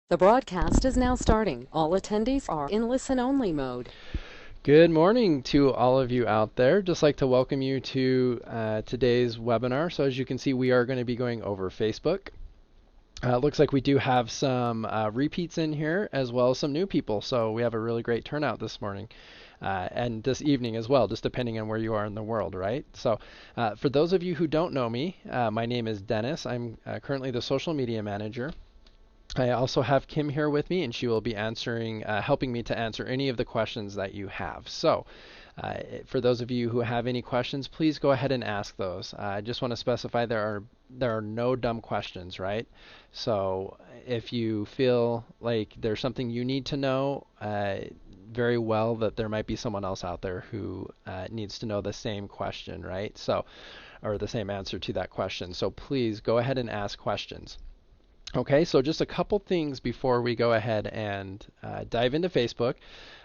The broadcast is now starting. All attendees are in listen-only mode. Good morning to all of you out there. Just like to welcome you to today's webinar. So as you can see, we are going to be going over Facebook. Looks like we do have some repeats in here as well as some new people. So we have a really great turnout this morning and this evening as well, just depending on where you are in the world, right? So for those of you who don't know me, my name is Dennis. I'm currently the social media manager. I also have Kim here with me, and she will be helping me to answer any of the questions that you have. So, for those of you who have any questions, please go ahead and ask those. I just want to specify there are no dumb questions, right? So, if you feel like there's something you need to know, very well that there might be someone else out there who needs to know the same question, right? So, or the same answer to that question. So please go ahead and ask questions. Okay, so just a couple things before we go ahead and dive into Facebook.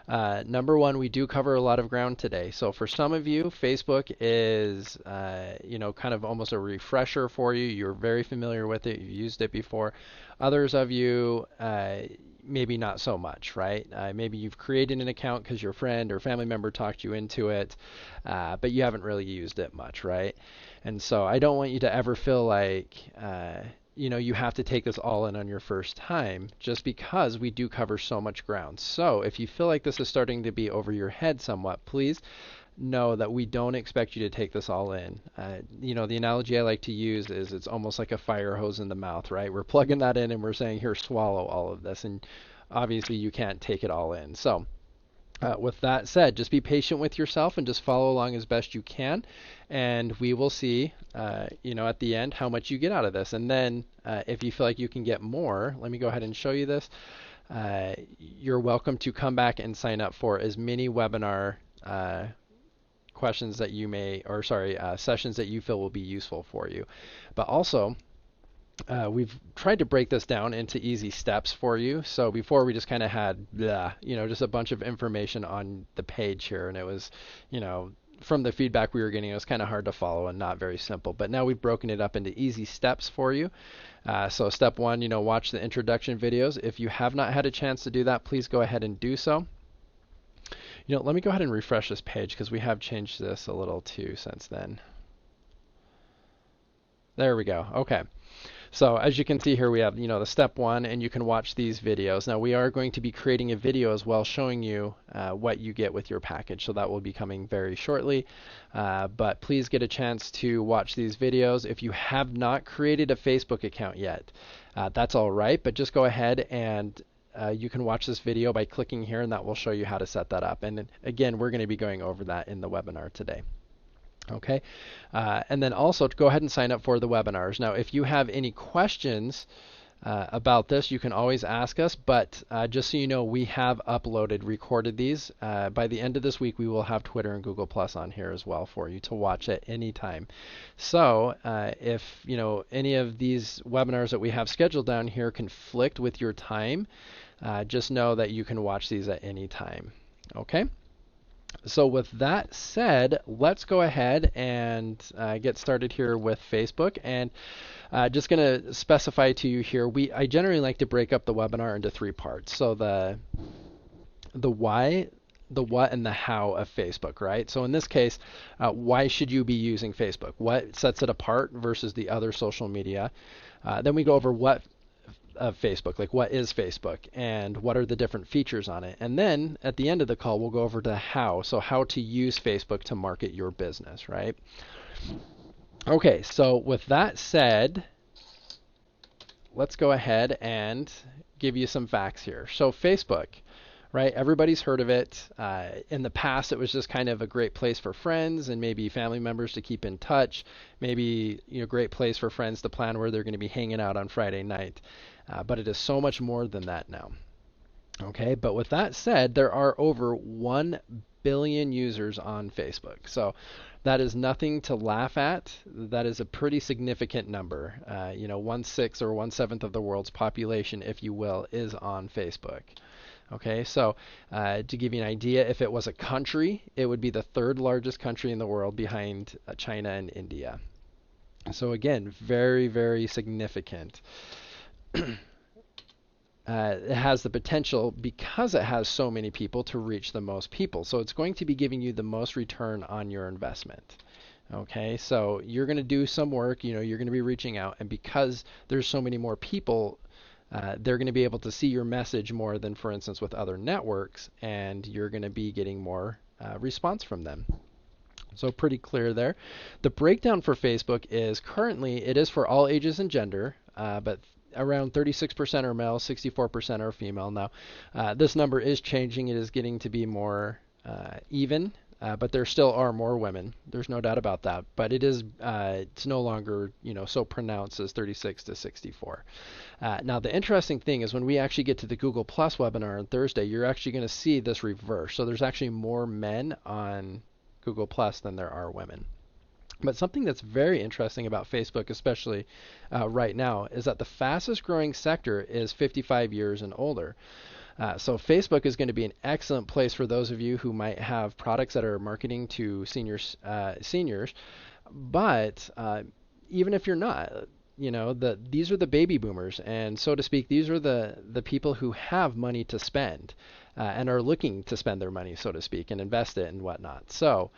Number one, we do cover a lot of ground today. So for some of you, Facebook is, kind of almost a refresher for you. You're very familiar with it. You've used it before. Others of you, maybe not so much, right? Maybe you've created an account because your friend or family member talked you into it, but you haven't really used it much, right? And so I don't want you to ever feel like, you have to take this all in on your first time just because we do cover so much ground. So if you feel like this is starting to be over your head somewhat, please know that we don't expect you to take this all in. The analogy I like to use is it's almost like a fire hose in the mouth, right? We're plugging that in and we're saying, here, swallow all of this. And obviously you can't take it all in. So with that said, just be patient with yourself and just follow along as best you can, and we will see, at the end how much you get out of this. And then, if you feel like you can get more, let me go ahead and show you this. You're welcome to come back and sign up for as many webinar questions that you may, or sorry, sessions that you feel will be useful for you. But also, we've tried to break this down into easy steps for you. So before we just kind of had, just a bunch of information on the page here, and it was, from the feedback we were getting, it was kind of hard to follow and not very simple. But now we've broken it up into easy steps for you. So step one, watch the introduction videos. If you have not had a chance to do that, please go ahead and do so. Let me go ahead and refresh this page because we have changed this a little too since then. There we go. Okay. So as you can see here, we have, the step one, and you can watch these videos. Now we are going to be creating a video as well showing you what you get with your package. So that will be coming very shortly. But please get a chance to watch these videos. If you have not created a Facebook account yet, that's all right. But just go ahead and you can watch this video by clicking here, and that will show you how to set that up. And again, we're going to be going over that in the webinar today. Okay, and then also go ahead and sign up for the webinars. Now, if you have any questions about this, you can always ask us, but just so you know, we have recorded these. By the end of this week, we will have Twitter and Google Plus on here as well for you to watch at any time. So if any of these webinars that we have scheduled down here conflict with your time, just know that you can watch these at any time. Okay? So with that said, let's go ahead and get started here with Facebook. And just going to specify to you here, I generally like to break up the webinar into three parts. So the why, the what, and the how of Facebook, right? So in this case, why should you be using Facebook? What sets it apart versus the other social media? Then we go over what of Facebook, like what is Facebook and what are the different features on it. And then at the end of the call, we'll go over to how, so how to use Facebook to market your business, right? Okay, so with that said, let's go ahead and give you some facts here. So Facebook, right? Everybody's heard of it. In the past, it was just kind of a great place for friends and maybe family members to keep in touch. Maybe great place for friends to plan where they're going to be hanging out on Friday night. But it is so much more than that now. Okay, but with that said, there are over 1 billion users on Facebook. So that is nothing to laugh at. That is a pretty significant number. 1/6 or 1/7 of the world's population, if you will, is on Facebook. Okay, so to give you an idea, if it was a country, it would be the third largest country in the world behind China and India. So again, very, very significant. it has the potential, because it has so many people, to reach the most people. So it's going to be giving you the most return on your investment. Okay, so you're going to do some work, you're going to be reaching out, and because there's so many more people, they're going to be able to see your message more than, for instance, with other networks, and you're going to be getting more response from them. So pretty clear there. The breakdown for Facebook is currently, it is for all ages and gender, but around 36% are male, 64% are female. Now, this number is changing. It is getting to be more even, but there still are more women. There's no doubt about that. But it is, it's no longer, so pronounced as 36 to 64. Now, the interesting thing is when we actually get to the Google Plus webinar on Thursday, you're actually going to see this reverse. So there's actually more men on Google Plus than there are women. But something that's very interesting about Facebook, especially right now, is that the fastest growing sector is 55 years and older. So Facebook is going to be an excellent place for those of you who might have products that are marketing to seniors. But even if you're not, these are the baby boomers, and so to speak, these are the people who have money to spend and are looking to spend their money, so to speak, and invest it and whatnot. So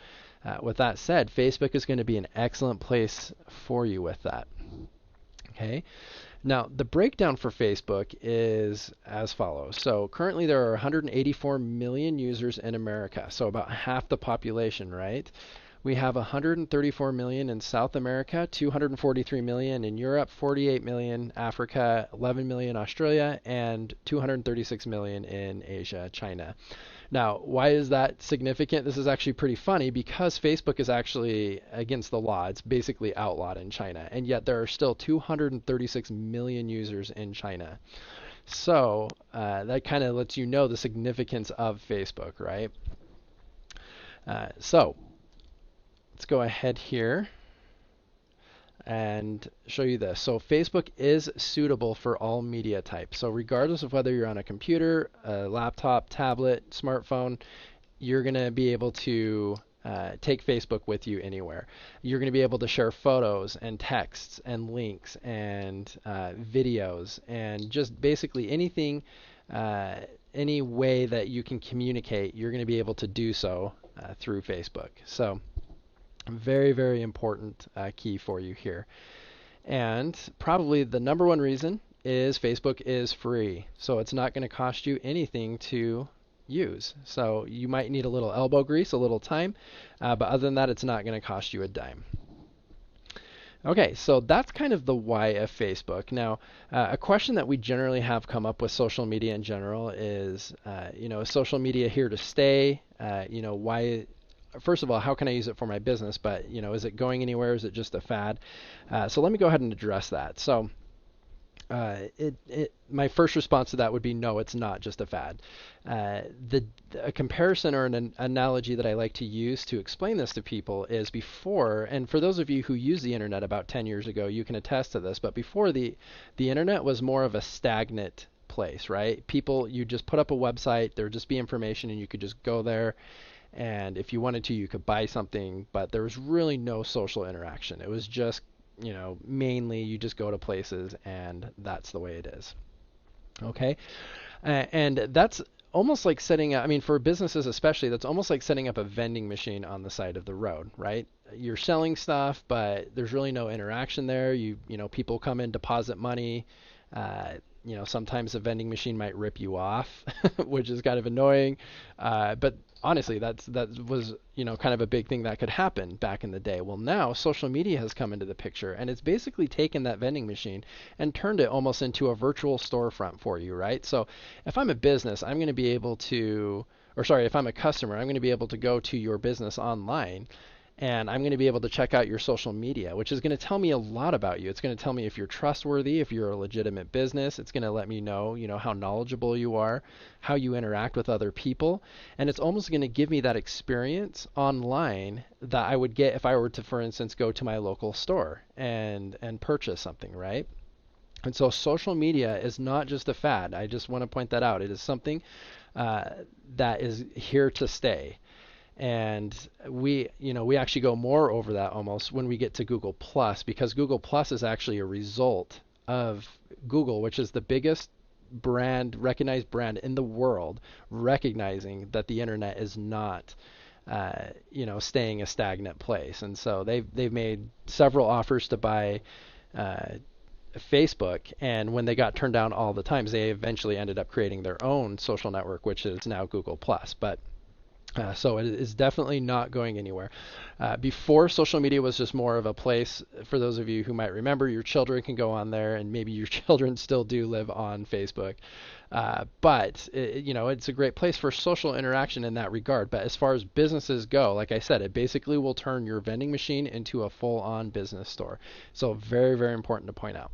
with that said, Facebook is going to be an excellent place for you with that. Okay. Now, the breakdown for Facebook is as follows. So currently there are 184 million users in America, so about half the population, right? We have 134 million in South America, 243 million in Europe, 48 million Africa, 11 million Australia, and 236 million in Asia, China. Now, why is that significant? This is actually pretty funny because Facebook is actually against the law. It's basically outlawed in China, and yet there are still 236 million users in China. So that kind of lets you know the significance of Facebook, right? So let's go ahead here and show you this. So Facebook is suitable for all media types. So regardless of whether you're on a computer, a laptop, tablet, smartphone, you're going to be able to take Facebook with you anywhere. You're going to be able to share photos and texts and links and videos and just basically anything, any way that you can communicate, you're going to be able to do so through Facebook. So very, very important key for you here. And probably the number one reason is Facebook is free. So it's not going to cost you anything to use. So you might need a little elbow grease, a little time, but other than that, it's not going to cost you a dime. Okay, so that's kind of the why of Facebook. Now, a question that we generally have come up with social media in general is, is social media here to stay? Why? First of all, how can I use it for my business? But, is it going anywhere? Is it just a fad? So let me go ahead and address that. So my first response to that would be no, it's not just a fad. A comparison or an analogy that I like to use to explain this to people is before, and for those of you who used the internet about 10 years ago, you can attest to this, but before the internet was more of a stagnant place, right? People, you just put up a website, there would just be information and you could just go there. And if you wanted to, you could buy something, but there was really no social interaction. It was just, mainly you just go to places and that's the way it is. Okay. And that's almost like setting up, for businesses especially, that's almost like setting up a vending machine on the side of the road, right? You're selling stuff, but there's really no interaction there. People come in, deposit money. Sometimes the vending machine might rip you off, which is kind of annoying. But honestly, that was, kind of a big thing that could happen back in the day. Well, now social media has come into the picture, and it's basically taken that vending machine and turned it almost into a virtual storefront for you, right? So if I'm a business, I'm going to be able to, if I'm a customer, I'm going to be able to go to your business online, and I'm going to be able to check out your social media, which is going to tell me a lot about you. It's going to tell me if you're trustworthy, if you're a legitimate business. It's going to let me know, how knowledgeable you are, how you interact with other people. And it's almost going to give me that experience online that I would get if I were to, for instance, go to my local store and purchase something, right? And so social media is not just a fad. I just want to point that out. It is something that is here to stay. And we actually go more over that almost when we get to Google Plus, because Google Plus is actually a result of Google, which is the biggest recognized brand in the world, recognizing that the internet is not staying a stagnant place. And so they've made several offers to buy Facebook, and when they got turned down all the times, they eventually ended up creating their own social network, which is now Google Plus. But so it is definitely not going anywhere. Before, social media was just more of a place, for those of you who might remember, your children can go on there, and maybe your children still do live on Facebook. But it's a great place for social interaction in that regard. But as far as businesses go, like I said, it basically will turn your vending machine into a full-on business store. So very, very important to point out.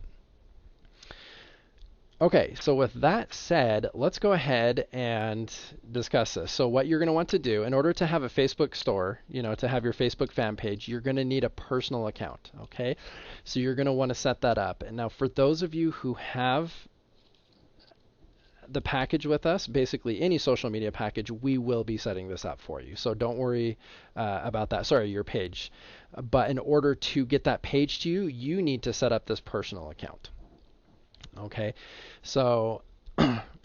Okay, so with that said, let's go ahead and discuss this. So what you're going to want to do in order to have a Facebook store, to have your Facebook fan page, you're going to need a personal account, okay? So you're going to want to set that up. And now for those of you who have the package with us, basically any social media package, we will be setting this up for you. So don't worry about that. Sorry, your page. But in order to get that page to you, you need to set up this personal account. Okay, so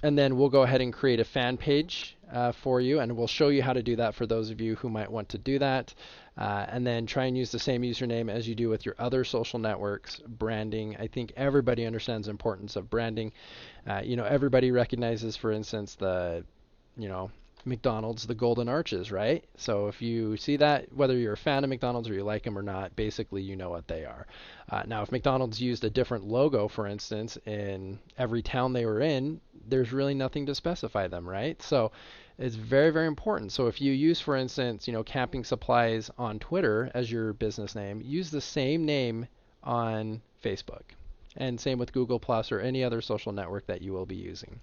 and then we'll go ahead and create a fan page for you, and we'll show you how to do that for those of you who might want to do that. And then try and use the same username as you do with your other social networks. Branding, I think everybody understands the importance of branding. Everybody recognizes, for instance, the McDonald's, the golden arches, right? So if you see that, whether you're a fan of McDonald's or you like them or not, basically you know what they are. Now, if McDonald's used a different logo, for instance, in every town they were in, there's really nothing to specify them, right? So it's very, very important. So if you use, for instance, Camping Supplies on Twitter as your business name, use the same name on Facebook. And same with Google Plus or any other social network that you will be using.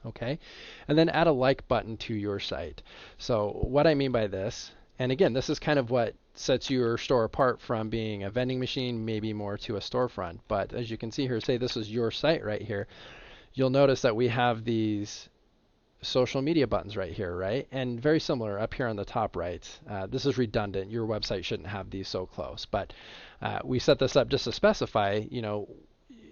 Okay, and then add a like button to your site. So what I mean by this, and again, this is kind of what sets your store apart from being a vending machine, maybe more to a storefront. But as you can see here, say this is your site right here, you'll notice that we have these social media buttons right here, right? And very similar up here on the top right. This is redundant. Your website shouldn't have these so close, but we set this up just to specify,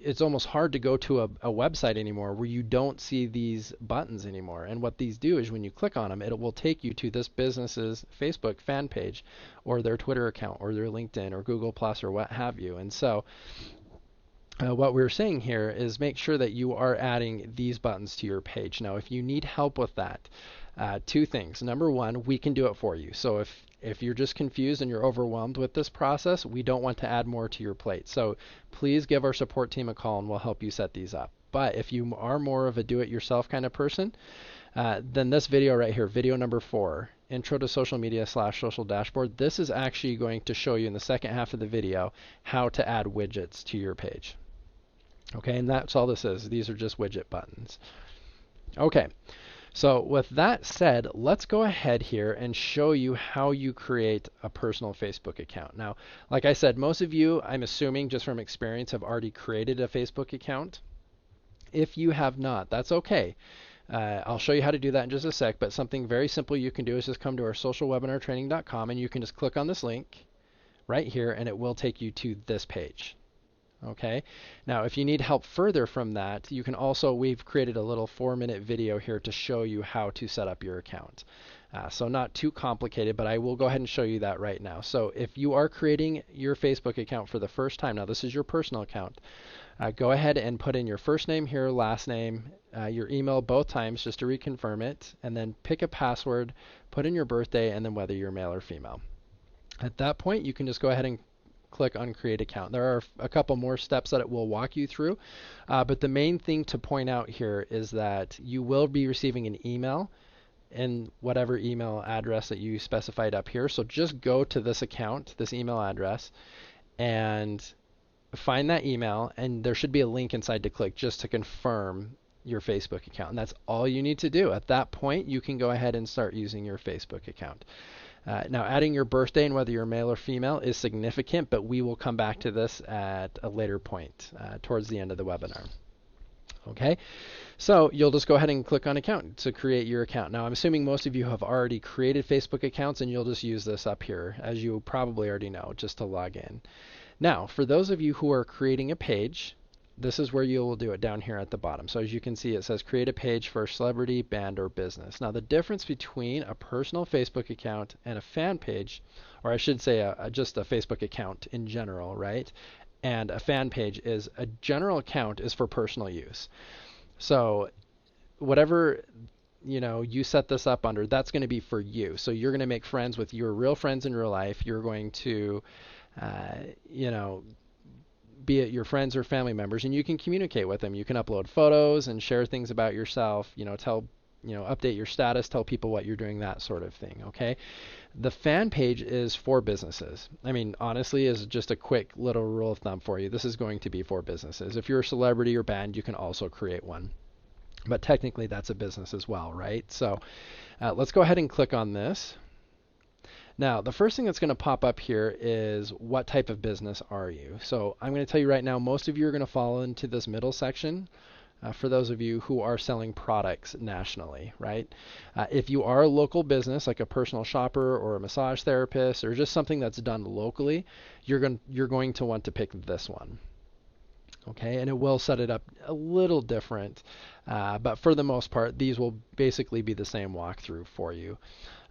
it's almost hard to go to a website anymore where you don't see these buttons anymore. And what these do is when you click on them, it will take you to this business's Facebook fan page or their Twitter account or their LinkedIn or Google Plus or what have you. And so what we're saying here is make sure that you are adding these buttons to your page. Now, if you need help with that, two things. Number one, we can do it for you. So if you're just confused and you're overwhelmed with this process, we don't want to add more to your plate. So please give our support team a call and we'll help you set these up. But if you are more of a do-it-yourself kind of person, then this video right here, video number 4, Intro to Social Media / Social Dashboard, this is actually going to show you in the second half of the video how to add widgets to your page. Okay, and that's all this is. These are just widget buttons. Okay. So with that said, let's go ahead here and show you how you create a personal Facebook account. Now, like I said, most of you, I'm assuming just from experience, have already created a Facebook account. If you have not, that's okay. I'll show you how to do that in just a sec, but something very simple you can do is just come to our socialwebinartraining.com and you can just click on this link right here and it will take you to this page. Okay, now if you need help further from that, you can also, we've created a little 4-minute video here to show you how to set up your account. So not too complicated, but I will go ahead and show you that right now. So if you are creating your Facebook account for the first time, now this is your personal account, go ahead and put in your first name here, last name, your email both times just to reconfirm it, and then pick a password, put in your birthday, and then whether you're male or female. At that point, you can just go ahead and click on Create Account. There are a couple more steps that it will walk you through, but the main thing to point out here is that you will be receiving an email in whatever email address that you specified up here. So just go to this account, this email address, and find that email, and there should be a link inside to click just to confirm your Facebook account. And that's all you need to do. At that point, you can go ahead and start using your Facebook account. Now, adding your birthday and whether you're male or female is significant, but we will come back to this at a later point towards the end of the webinar. Okay, so you'll just go ahead and click on Account to create your account. Now, I'm assuming most of you have already created Facebook accounts, and you'll just use this up here, as you probably already know, just to log in. Now, for those of you who are creating a page, this is where you will do it down here at the bottom. So as you can see, it says create a page for a celebrity, band, or business. Now the difference between a personal Facebook account and a fan page, or I should say just a Facebook account in general, right? And a fan page is a general account is for personal use. So whatever you set this up under, that's going to be for you. So you're going to make friends with your real friends in real life. You're going to, you know, be it your friends or family members, and you can communicate with them. You can upload photos and share things about yourself, update your status, tell people what you're doing, that sort of thing, okay? The fan page is for businesses. I mean, honestly, is just a quick little rule of thumb for you. This is going to be for businesses. If you're a celebrity or band, you can also create one. But technically, that's a business as well, right? So let's go ahead and click on this. Now, the first thing that's going to pop up here is what type of business are you? So I'm going to tell you right now, most of you are going to fall into this middle section for those of you who are selling products nationally, right? If you are a local business, like a personal shopper or a massage therapist or just something that's done locally, you're going to want to pick this one. Okay, and it will set it up a little different, but for the most part, these will basically be the same walkthrough for you.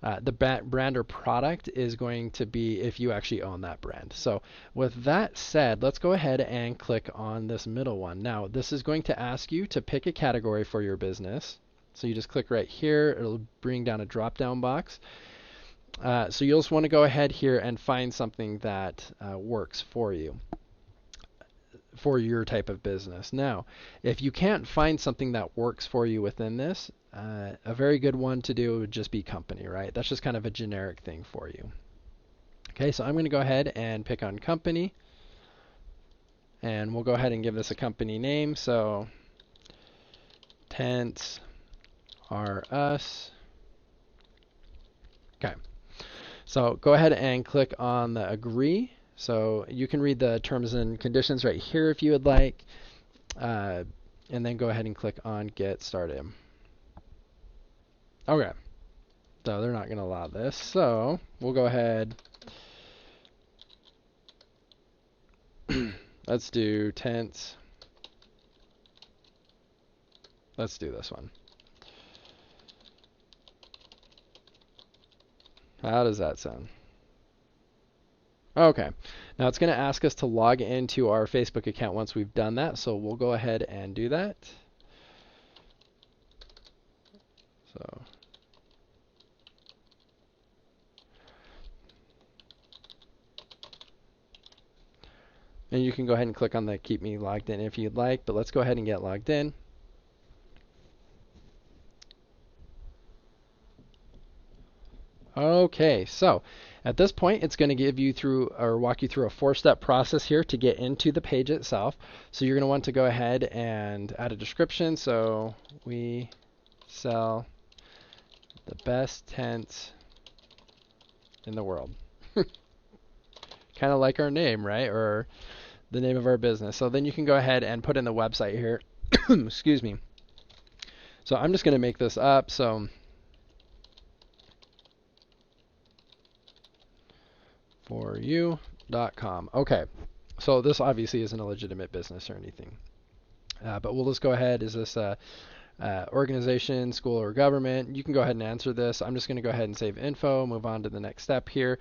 The brand or product is going to be if you actually own that brand. So with that said, let's go ahead and click on this middle one. Now, this is going to ask you to pick a category for your business. So you just click right here. It'll bring down a drop-down box. So you'll just want to go ahead here and find something that works for you, for your type of business. Now, if you can't find something that works for you within this, a very good one to do would just be company, right? That's just kind of a generic thing for you. Okay, so I'm going to go ahead and pick on company, and we'll go ahead and give this a company name. So Tents Are Us. Okay, so go ahead and click on the agree. So you can read the terms and conditions right here if you would like, and then go ahead and click on get started. Okay, so they're not going to allow this, so we'll go ahead. Let's do tents. Let's do this one. How does that sound? Okay, now it's going to ask us to log into our Facebook account once we've done that, so we'll go ahead and do that. So and you can go ahead and click on the keep me logged in if you'd like, but let's go ahead and get logged in. Okay, so at this point, it's going to give you through or walk you through a 4-step process here to get into the page itself. So you're going to want to go ahead and add a description. So we sell the best tents in the world. Kind of like our name, right? Or the name of our business. So then you can go ahead and put in the website here. Excuse me. So I'm just going to make this up. So foryou.com. Okay, so this obviously isn't a legitimate business or anything, but we'll just go ahead. Is this a organization, school, or government? You can go ahead and answer this. I'm just going to go ahead and save info, move on to the next step here.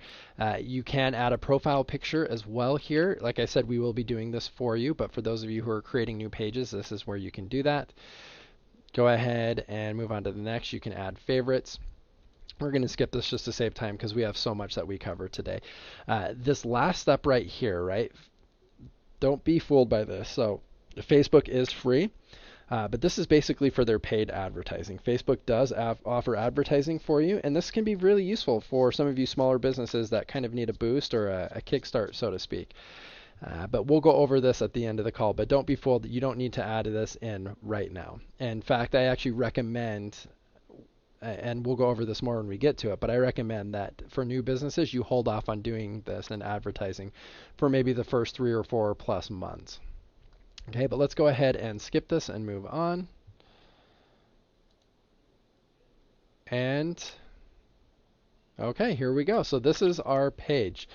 You can add a profile picture as well here. Like I said, we will be doing this for you, but for those of you who are creating new pages, this is where you can do that. Go ahead and move on to the next. You can add favorites. We're going to skip this just to save time because we have so much that we cover today. This last step right here, right? Don't be fooled by this. So Facebook is free, but this is basically for their paid advertising. Facebook does offer advertising for you, and this can be really useful for some of you smaller businesses that kind of need a boost or a kickstart, so to speak. But we'll go over this at the end of the call, but don't be fooled. You don't need to add this in right now. In fact, I actually recommend, and we'll go over this more when we get to it, but I recommend that for new businesses, you hold off on doing this and advertising for maybe the first 3 or 4 plus months. Okay, but let's go ahead and skip this and move on. And okay, here we go. So this is our page.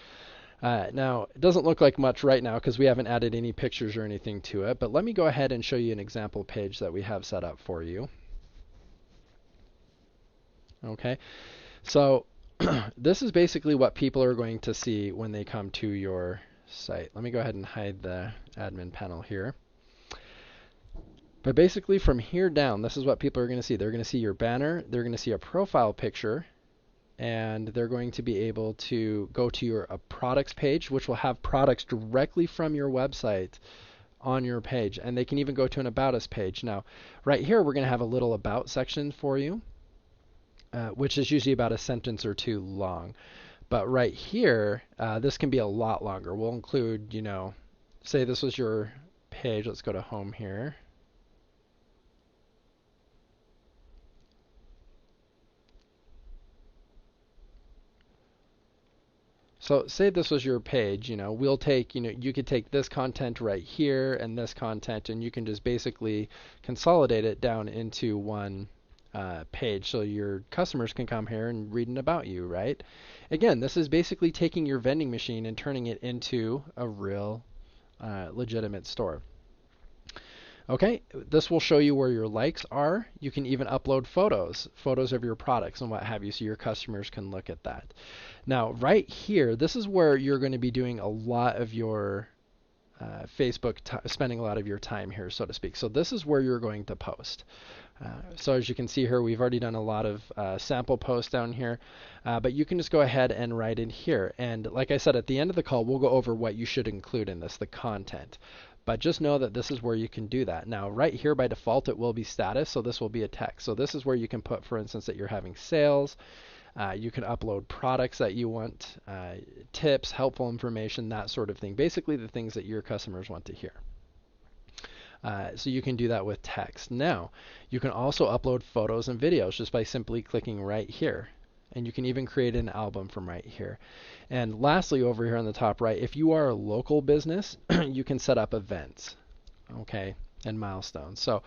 Now, it doesn't look like much right now because we haven't added any pictures or anything to it, but let me go ahead and show you an example page that we have set up for you. Okay, so this is basically what people are going to see when they come to your site. Let me go ahead and hide the admin panel here. But basically from here down, this is what people are going to see. They're going to see your banner, they're going to see a profile picture, and they're going to be able to go to your products page, which will have products directly from your website on your page. And they can even go to an About Us page. Now, right here, we're going to have a little About section for you, which is usually about a sentence or two long. But right here, this can be a lot longer. We'll include, say this was your page. Let's go to home here. So say this was your page, we'll take, you could take this content right here and this content, and you can just basically consolidate it down into one page so your customers can come here and read about you, right? Again, this is basically taking your vending machine and turning it into a real legitimate store. Okay, this will show you where your likes are. You can even upload photos of your products and what have you, so your customers can look at that. Now, right here, this is where you're going to be doing a lot of your Facebook, spending a lot of your time here, so to speak. So this is where you're going to post. So as you can see here, we've already done a lot of sample posts down here, but you can just go ahead and write in here. And like I said, at the end of the call, we'll go over what you should include in this, the content. But just know that this is where you can do that. Now, right here by default, it will be status, so this will be a text. So this is where you can put, for instance, that you're having sales. You can upload products that you want, tips, helpful information, that sort of thing. Basically, the things that your customers want to hear. So you can do that with text. Now, you can also upload photos and videos just by simply clicking right here. And you can even create an album from right here. And lastly, over here on the top right, if you are a local business, you can set up events, okay, and milestones. So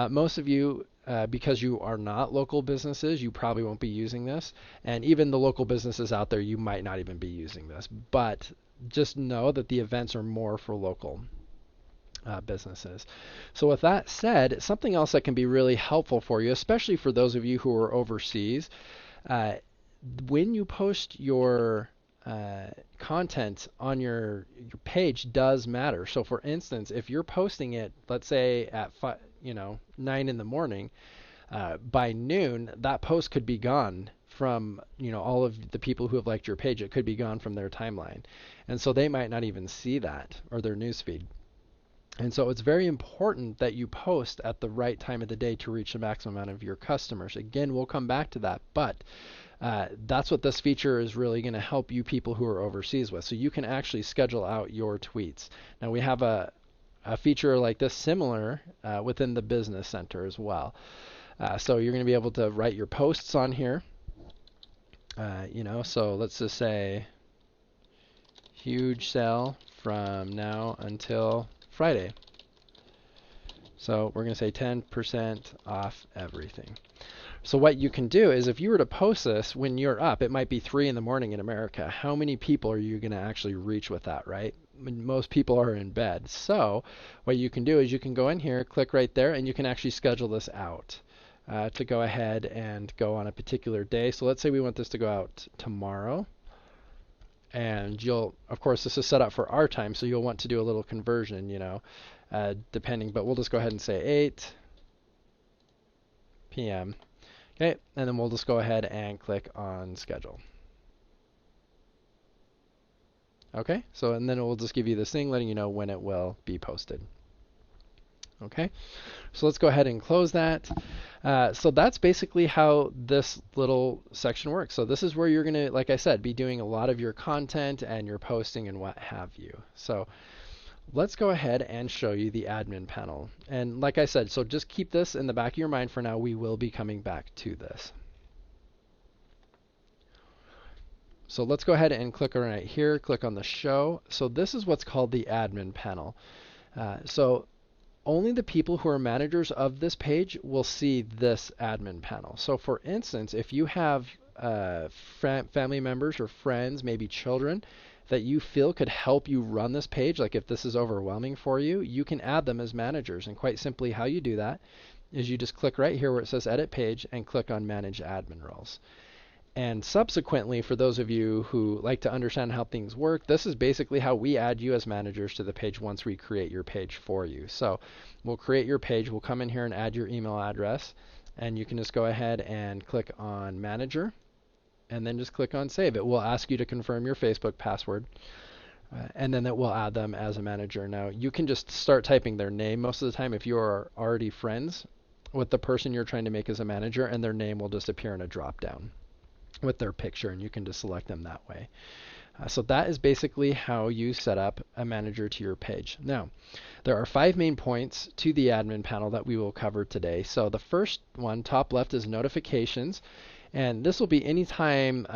most of you, because you are not local businesses, you probably won't be using this. And even the local businesses out there, you might not even be using this. But just know that the events are more for local businesses. So with that said, something else that can be really helpful for you, especially for those of you who are overseas, when you post your content on your page does matter. So for instance, if you're posting it, let's say at 9 in the morning, by noon, that post could be gone from all of the people who have liked your page. It could be gone from their timeline. And so they might not even see that, or their newsfeed. And so it's very important that you post at the right time of the day to reach the maximum amount of your customers. Again, we'll come back to that, but that's what this feature is really going to help you people who are overseas with. So you can actually schedule out your tweets. Now we have a feature like this similar within the Business Center as well. So you're going to be able to write your posts on here. So let's just say huge sale from now until Friday. So we're going to say 10% off everything. So what you can do is if you were to post this when you're up, it might be 3 in the morning in America. How many people are you going to actually reach with that, right? Most people are in bed. So what you can do is you can go in here, click right there, and you can actually schedule this out to go ahead and go on a particular day. So let's say we want this to go out tomorrow. And of course, this is set up for our time, so you'll want to do a little conversion, depending. But we'll just go ahead and say 8 p.m. Okay, and then we'll just go ahead and click on schedule. Okay, and then it will just give you this thing letting you know when it will be posted. Okay, so let's go ahead and close that. So that's basically how this little section works. So this is where you're going to, like I said, be doing a lot of your content and your posting and what have you. So let's go ahead and show you the admin panel. And like I said, so just keep this in the back of your mind for now. We will be coming back to this. So let's go ahead and click on right here, click on the show. So this is what's called the admin panel. So only the people who are managers of this page will see this admin panel. So for instance, if you have family members or friends, maybe children, that you feel could help you run this page, like if this is overwhelming for you, you can add them as managers. And quite simply how you do that is you just click right here where it says Edit Page and click on Manage Admin Roles. And subsequently, for those of you who like to understand how things work, this is basically how we add you as managers to the page once we create your page for you. So we'll create your page, we'll come in here and add your email address, and you can just go ahead and click on Manager, and then just click on Save. It will ask you to confirm your Facebook password, and then it will add them as a manager. Now, you can just start typing their name most of the time if you are already friends with the person you're trying to make as a manager, and their name will just appear in a drop-down with their picture, and you can just select them that way. So that is basically how you set up a manager to your page. Now, there are 5 main points to the admin panel that we will cover today. So the first one, top left, is notifications, and this will be anytime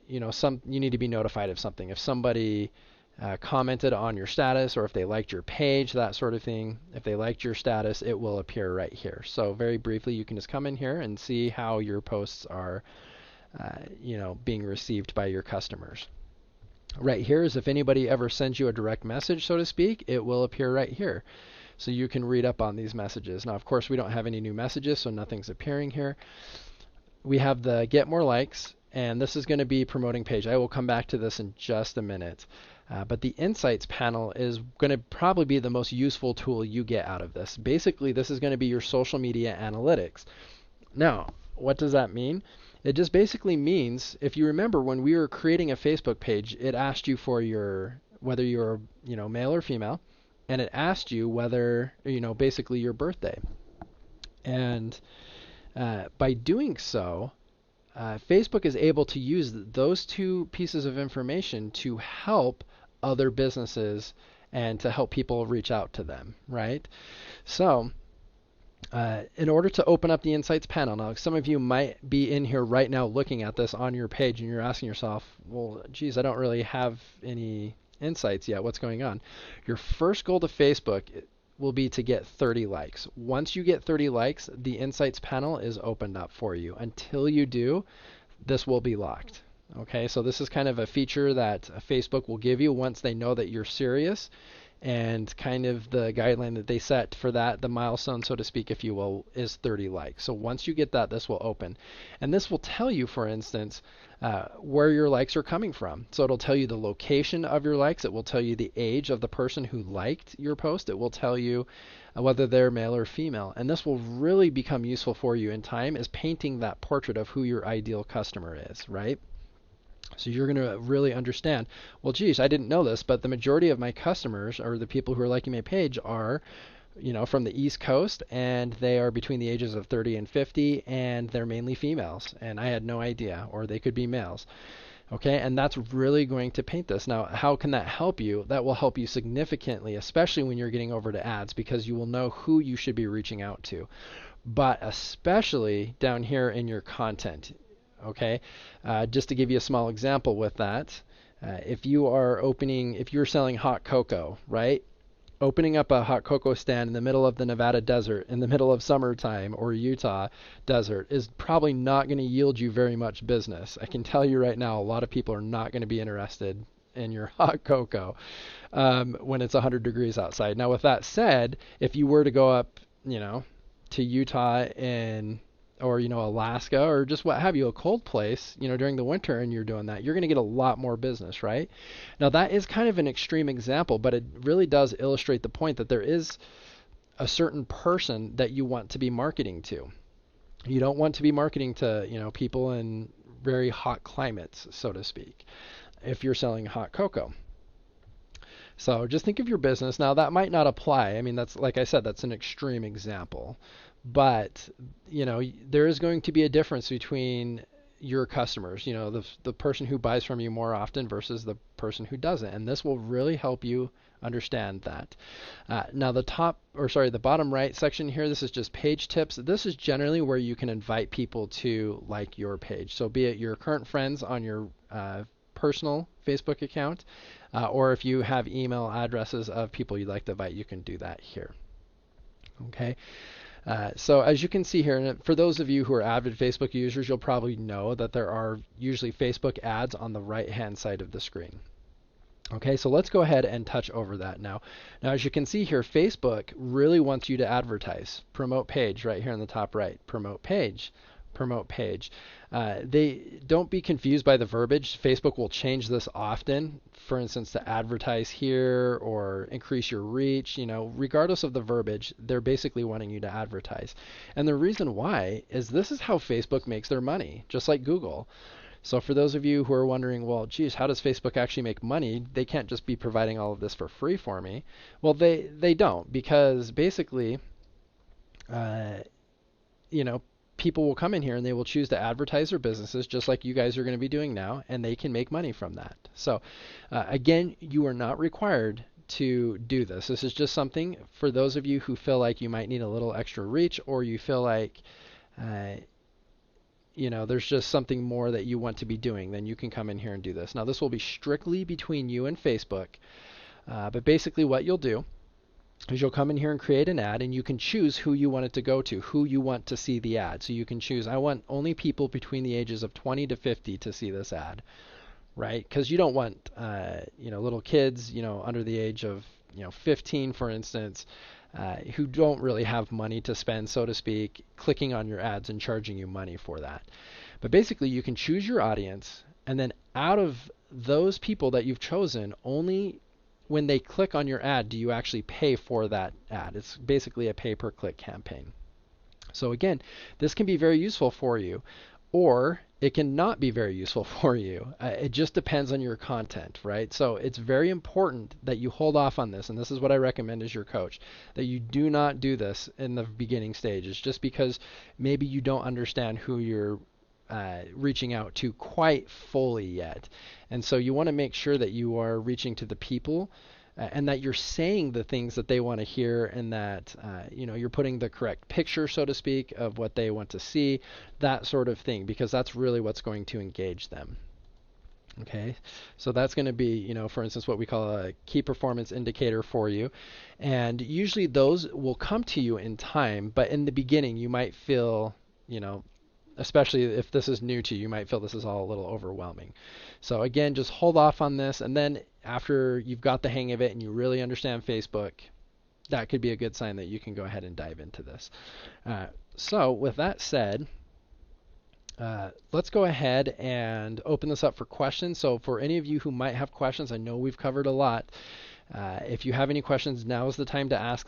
you need to be notified of something. If somebody commented on your status, or if they liked your page, that sort of thing. If they liked your status, it will appear right here. So very briefly, you can just come in here and see how your posts are being received by your customers. Right here is if anybody ever sends you a direct message, so to speak, it will appear right here. So you can read up on these messages. Now, of course, we don't have any new messages, so nothing's appearing here. We have the Get More Likes, and this is going to be promoting page. I will come back to this in just a minute. But the Insights panel is going to probably be the most useful tool you get out of this. Basically, this is going to be your social media analytics. Now, what does that mean? It just basically means, if you remember when we were creating a Facebook page, it asked you for whether you're male or female, and it asked you whether basically your birthday. And by doing so, Facebook is able to use those 2 pieces of information to help other businesses and to help people reach out to them, right? So in order to open up the Insights panel, now some of you might be in here right now looking at this on your page, and you're asking yourself, well, geez, I don't really have any insights yet. What's going on? Your first goal to Facebook will be to get 30 likes. Once you get 30 likes, the Insights panel is opened up for you. Until you do, this will be locked. Okay, so this is kind of a feature that Facebook will give you once they know that you're serious, and kind of the guideline that they set for that, the milestone, so to speak, if you will, is 30 likes. So once you get that, this will open. And this will tell you, for instance, where your likes are coming from. So it'll tell you the location of your likes. It will tell you the age of the person who liked your post. It will tell you whether they're male or female. And this will really become useful for you in time, is painting that portrait of who your ideal customer is, right? So you're going to really understand, well, geez, I didn't know this, but the majority of my customers, or the people who are liking my page, are from the East Coast, and they are between the ages of 30 and 50, and they're mainly females, and I had no idea, or they could be males. Okay, and that's really going to paint this. Now, how can that help you? That will help you significantly, especially when you're getting over to ads, because you will know who you should be reaching out to. But especially down here in your content. Okay, just to give you a small example with that, if you're selling hot cocoa, right? Opening up a hot cocoa stand in the middle of the Nevada desert, in the middle of summertime, or Utah desert, is probably not going to yield you very much business. I can tell you right now, a lot of people are not going to be interested in your hot cocoa when it's 100 degrees outside. Now, with that said, if you were to go up, to Utah or Alaska, or just what have you, a cold place, during the winter, and you're doing that, you're going to get a lot more business, right? Now, that is kind of an extreme example, but it really does illustrate the point that there is a certain person that you want to be marketing to. You don't want to be marketing to, people in very hot climates, so to speak, if you're selling hot cocoa. So just think of your business. Now, that might not apply. I mean, that's, like I said, that's an extreme example. But, there is going to be a difference between your customers, the person who buys from you more often versus the person who doesn't. And this will really help you understand that. Now, the bottom right section here, this is just page tips. This is generally where you can invite people to like your page. So be it your current friends on your personal Facebook account, or if you have email addresses of people you'd like to invite, you can do that here. Okay. So as you can see here, and for those of you who are avid Facebook users, you'll probably know that there are usually Facebook ads on the right-hand side of the screen. Okay, so let's go ahead and touch over that now. Now, as you can see here, Facebook really wants you to advertise. Promote page right here in the top right. Promote page. Promote page. They don't be confused by the verbiage. Facebook will change this often. For instance, to advertise here or increase your reach, regardless of the verbiage, they're basically wanting you to advertise. And the reason why is this is how Facebook makes their money, just like Google. So for those of you who are wondering, well, geez, how does Facebook actually make money? They can't just be providing all of this for free for me. Well, they don't, because basically, uh, you know, people will come in here and they will choose to advertise their businesses just like you guys are going to be doing now, and they can make money from that. So again, you are not required to do this. This is just something for those of you who feel like you might need a little extra reach, or you feel like uh, there's just something more that you want to be doing, then you can come in here and do this. Now, this will be strictly between you and Facebook, but basically what you'll do is you'll come in here and create an ad, and you can choose who you want it to go to, who you want to see the ad. So you can choose, I want only people between the ages of 20 to 50 to see this ad, right? Because you don't want, little kids, under the age of, 15, for instance, who don't really have money to spend, so to speak, clicking on your ads and charging you money for that. But basically, you can choose your audience, and then out of those people that you've chosen, only when they click on your ad do you actually pay for that ad. It's basically a pay-per-click campaign. So again, this can be very useful for you, or it can not be very useful for you. It just depends on your content, right? So it's very important that you hold off on this, and this is what I recommend as your coach, that you do not do this in the beginning stages, just because maybe you don't understand who you're reaching out to quite fully yet. And so you want to make sure that you are reaching to the people and that you're saying the things that they want to hear, and that you're putting the correct picture, so to speak, of what they want to see, that sort of thing, because that's really what's going to engage them. Okay, so that's going to be, for instance, what we call a key performance indicator for you. And usually those will come to you in time, but in the beginning you might feel, especially if this is new to you, you might feel this is all a little overwhelming. So again, just hold off on this, and then after you've got the hang of it and you really understand Facebook, that could be a good sign that you can go ahead and dive into this. So with that said, let's go ahead and open this up for questions. So for any of you who might have questions, I know we've covered a lot. If you have any questions, now is the time to ask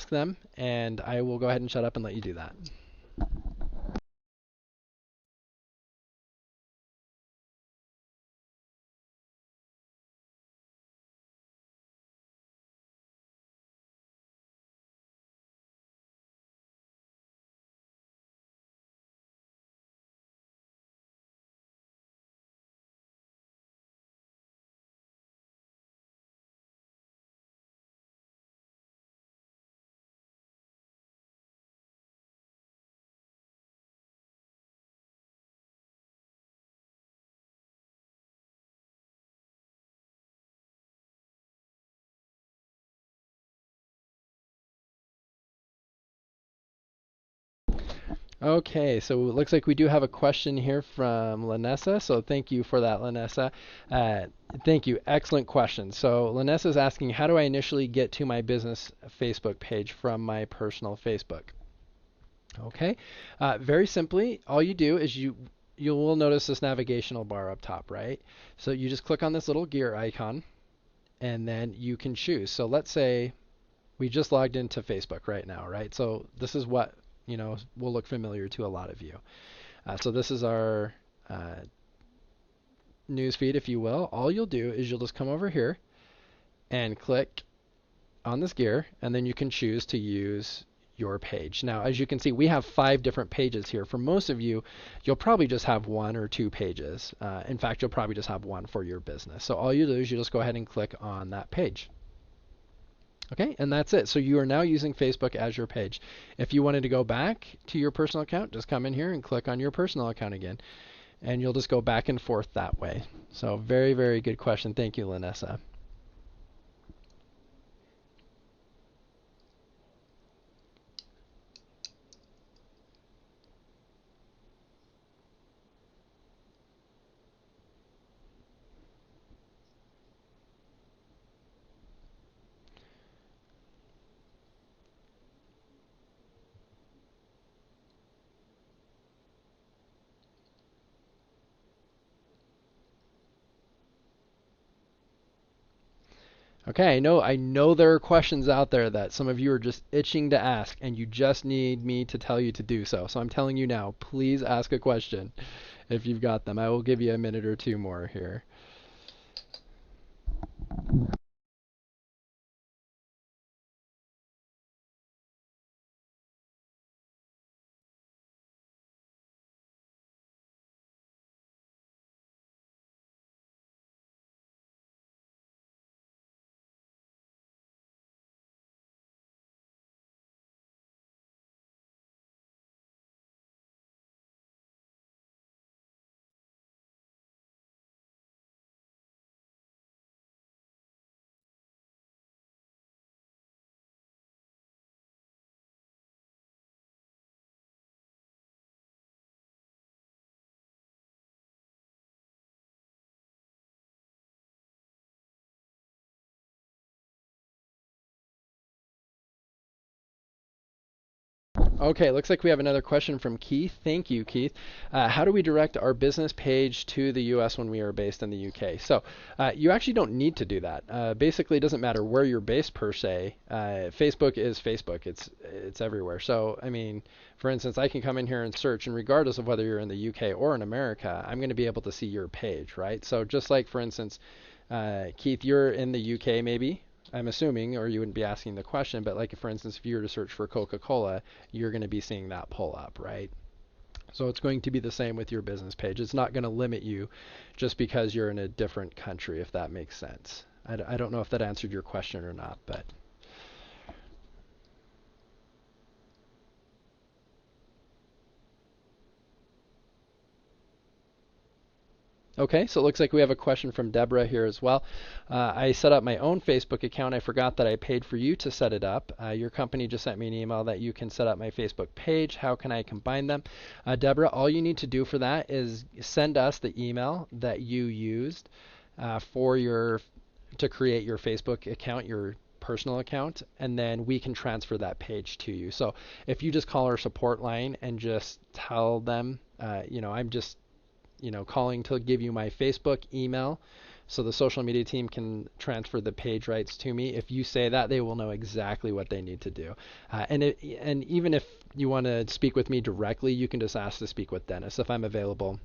them, and I will go ahead and shut up and let you do that. Okay, so it looks like we do have a question here from Lanessa. So thank you for that, Lanessa. Thank you. Excellent question. So Lanessa is asking, how do I initially get to my business Facebook page from my personal Facebook? Okay, very simply, all you do is you will notice this navigational bar up top, right? So you just click on this little gear icon, and then you can choose. So let's say we just logged into Facebook right now, right? So this is what will look familiar to a lot of you. So this is our news feed, if you will. All you'll do is you'll just come over here and click on this gear, and then you can choose to use your page. Now, as you can see, we have 5 different pages here. For most of you, you'll probably just have 1 or 2 pages. In fact, you'll probably just have 1 for your business. So all you do is you just go ahead and click on that page. Okay, and that's it. So you are now using Facebook as your page. If you wanted to go back to your personal account, just come in here and click on your personal account again, and you'll just go back and forth that way. So very, very good question. Thank you, Lanessa. Okay, I know there are questions out there that some of you are just itching to ask, and you just need me to tell you to do so. So I'm telling you now, please ask a question if you've got them. I will give you a minute or two more here. Okay, looks like we have another question from Keith. Thank you, Keith. How do we direct our business page to the US when we are based in the UK? So you actually don't need to do that. Basically, it doesn't matter where you're based per se. Facebook is Facebook. It's everywhere. So I mean, for instance, I can come in here and search, and regardless of whether you're in the UK or in America, I'm going to be able to see your page, right? So just like, for instance, Keith, you're in the UK maybe. I'm assuming, or you wouldn't be asking the question, but like for instance, if you were to search for Coca-Cola, you're going to be seeing that pull up, right? So it's going to be the same with your business page. It's not going to limit you just because you're in a different country, if that makes sense. I don't know if that answered your question or not, but okay, so it looks like we have a question from Deborah here as well. I set up my own Facebook account. I forgot that I paid for you to set it up. Your company just sent me an email that you can set up my Facebook page. How can I combine them? Deborah, all you need to do for that is send us the email that you used for your to create your Facebook account, your personal account, and then we can transfer that page to you. So if you just call our support line and just tell them, I'm just calling to give you my Facebook email so the social media team can transfer the page rights to me. If you say that, they will know exactly what they need to do. And even if you want to speak with me directly, you can just ask to speak with Dennis if I'm available,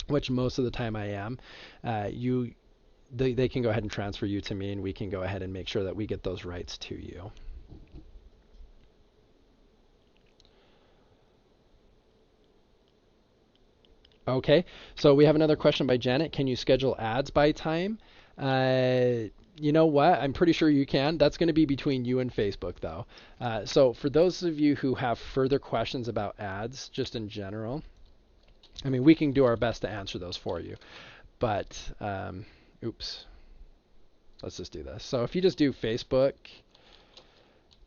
which most of the time I am. They can go ahead and transfer you to me, and we can go ahead and make sure that we get those rights to you. Okay, so we have another question by Janet. Can you schedule ads by time? You know what? I'm pretty sure you can. That's going to be between you and Facebook, though. So for those of you who have further questions about ads, just in general, I mean, we can do our best to answer those for you. But, oops, let's just do this. So if you just do Facebook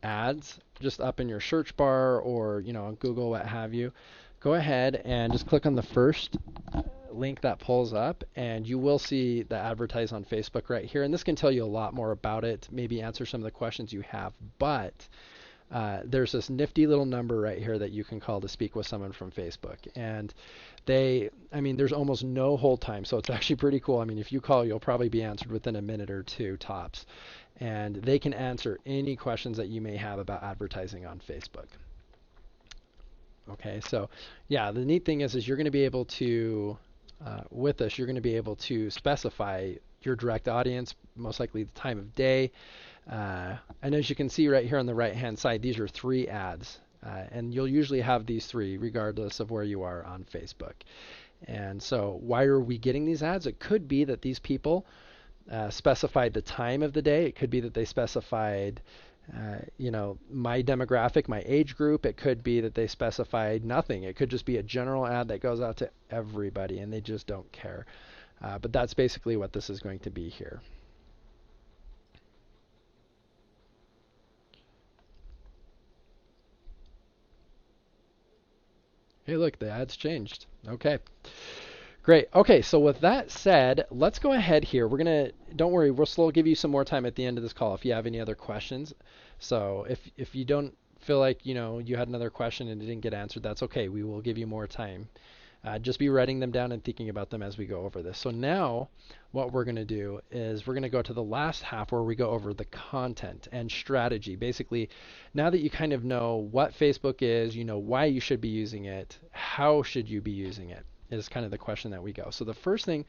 ads, just up in your search bar or, on Google, what have you, go ahead and just click on the first link that pulls up, and you will see the advertise on Facebook right here. And this can tell you a lot more about it, maybe answer some of the questions you have. But there's this nifty little number right here that you can call to speak with someone from Facebook. And there's almost no hold time, so it's actually pretty cool. I mean, if you call, you'll probably be answered within a minute or two tops. And they can answer any questions that you may have about advertising on Facebook. Okay, so yeah, the neat thing is you're going to be able to, with us, you're going to be able to specify your direct audience, most likely the time of day. And as you can see right here on the right-hand side, these are 3 ads. And you'll usually have these 3 regardless of where you are on Facebook. And so why are we getting these ads? It could be that these people specified the time of the day. It could be that they specified my demographic, my age group. It could be that they specified nothing. It could just be a general ad that goes out to everybody and they just don't care. But that's basically what this is going to be here. Hey, look, the ad's changed. Okay. Great. Okay, so with that said, let's go ahead here. Don't worry, we'll still give you some more time at the end of this call if you have any other questions. So if you don't feel like, you had another question and it didn't get answered, that's okay. We will give you more time. Just be writing them down and thinking about them as we go over this. So now what we're going to do is we're going to go to the last half where we go over the content and strategy. Basically, now that you kind of know what Facebook is, you know why you should be using it, how should you be using it, is kind of the question that we go. So the first thing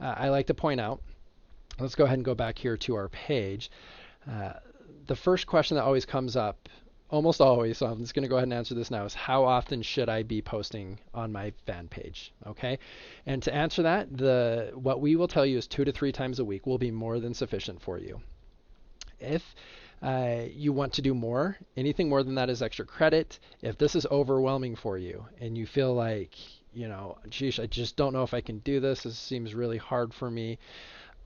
I like to point out, let's go ahead and go back here to our page. The first question that always comes up, almost always, so I'm just going to go ahead and answer this now, is how often should I be posting on my fan page? Okay, and to answer that, what we will tell you is 2 to 3 times a week will be more than sufficient for you. If you want to do more, anything more than that is extra credit. If this is overwhelming for you and you feel like, you know, geez, I just don't know if I can do this, this seems really hard for me,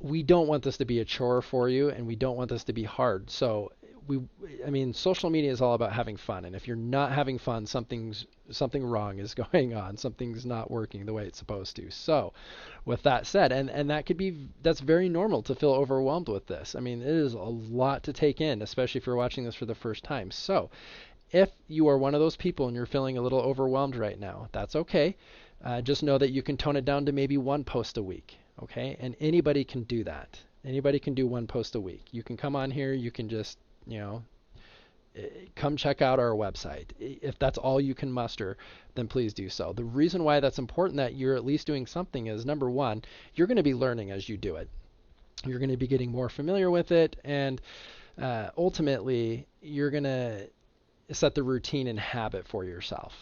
we don't want this to be a chore for you, and we don't want this to be hard. So social media is all about having fun, and if you're not having fun, something wrong is going on. Something's not working the way it's supposed to. So, with that said, and that's very normal to feel overwhelmed with this. I mean, it is a lot to take in, especially if you're watching this for the first time. So, if you are one of those people and you're feeling a little overwhelmed right now, that's okay. Just know that you can tone it down to maybe 1 post a week. Okay, and anybody can do that. Anybody can do 1 post a week. You can come on here, you can just, come check out our website. If that's all you can muster, then please do so. The reason why that's important that you're at least doing something is, number one, you're going to be learning as you do it. You're going to be getting more familiar with it, and ultimately, you're going to set the routine and habit for yourself.